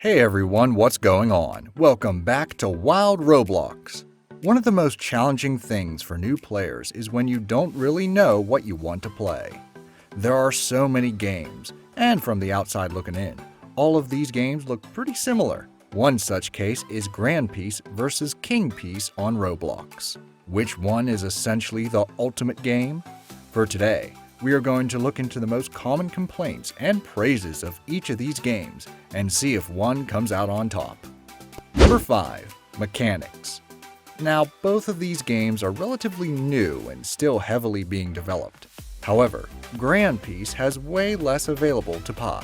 Hey everyone, what's going on? Welcome back to WILD Roblox. One of the most challenging things for new players is when you don't really know what you want to play. There are so many games, and from the outside looking in, all of these games look pretty similar. One such case is Grand Piece versus King Piece on Roblox. Which one is essentially the ultimate game? For today, we are going to look into the most common complaints and praises of each of these games and see if one comes out on top. Number 5. Mechanics. Now, both of these games are relatively new and still heavily being developed. However, Grand Piece has way less available to Pi,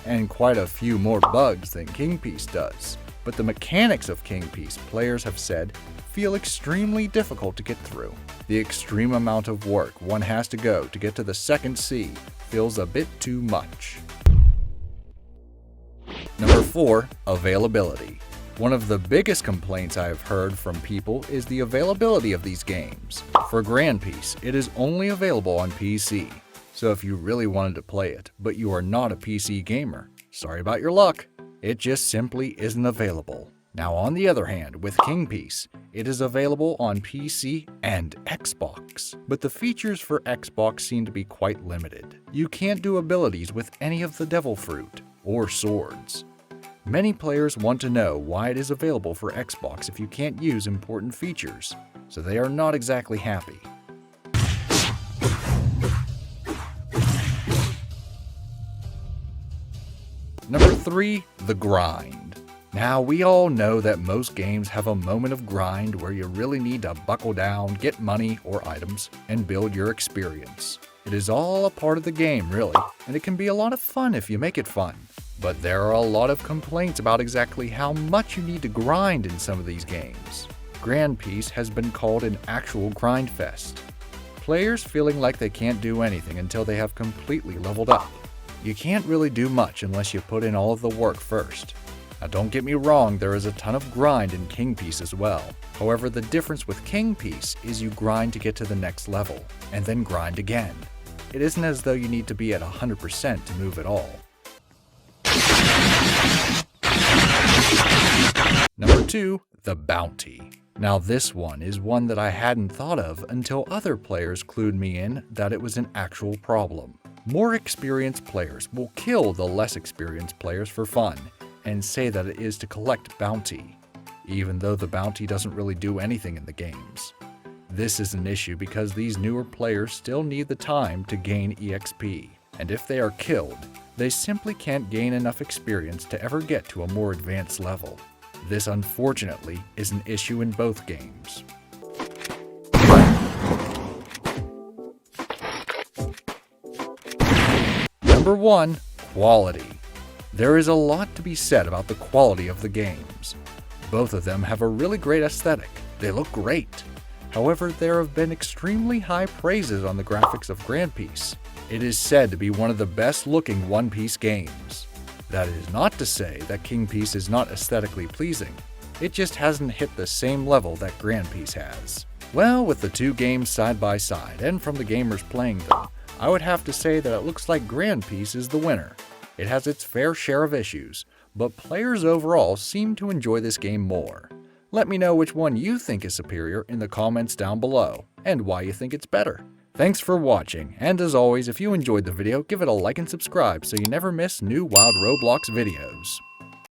and quite a few more bugs than King Piece does. But the mechanics of King Piece, players have said, feel extremely difficult to get through. The extreme amount of work one has to go to get to the second sea feels a bit too much. Number 4. Availability. One of the biggest complaints I have heard from people is the availability of these games. For Grand Piece, it is only available on PC, so if you really wanted to play it, but you are not a PC gamer, sorry about your luck. It just simply isn't available. Now on the other hand, with King Piece, it is available on PC and Xbox. But the features for Xbox seem to be quite limited. You can't do abilities with any of the devil fruit or swords. Many players want to know why it is available for Xbox if you can't use important features, so they are not exactly happy. Number 3. The grind. Now, we all know that most games have a moment of grind where you really need to buckle down, get money or items, and build your experience. It is all a part of the game, really, and it can be a lot of fun if you make it fun. But there are a lot of complaints about exactly how much you need to grind in some of these games. Grand Piece has been called an actual grind fest. Players feeling like they can't do anything until they have completely leveled up. You can't really do much unless you put in all of the work first. Now don't get me wrong, there is a ton of grind in King Piece as well. However, the difference with King Piece is you grind to get to the next level, and then grind again. It isn't as though you need to be at 100% to move at all. Number 2. The bounty. Now this one is one that I hadn't thought of until other players clued me in that it was an actual problem. More experienced players will kill the less experienced players for fun and say that it is to collect bounty, even though the bounty doesn't really do anything in the games. This is an issue because these newer players still need the time to gain EXP, and if they are killed, they simply can't gain enough experience to ever get to a more advanced level. This unfortunately is an issue in both games. Number 1. Quality. There is a lot to be said about the quality of the games. Both of them have a really great aesthetic. They look great. However, there have been extremely high praises on the graphics of Grand Piece. It is said to be one of the best looking One Piece games. That is not to say that King Piece is not aesthetically pleasing. It just hasn't hit the same level that Grand Piece has. Well, with the two games side by side and from the gamers playing them, I would have to say that it looks like Grand Piece is the winner. It has its fair share of issues, but players overall seem to enjoy this game more. Let me know which one you think is superior in the comments down below, and why you think it's better. Thanks for watching, and as always, if you enjoyed the video, give it a like and subscribe so you never miss new WILD Roblox videos.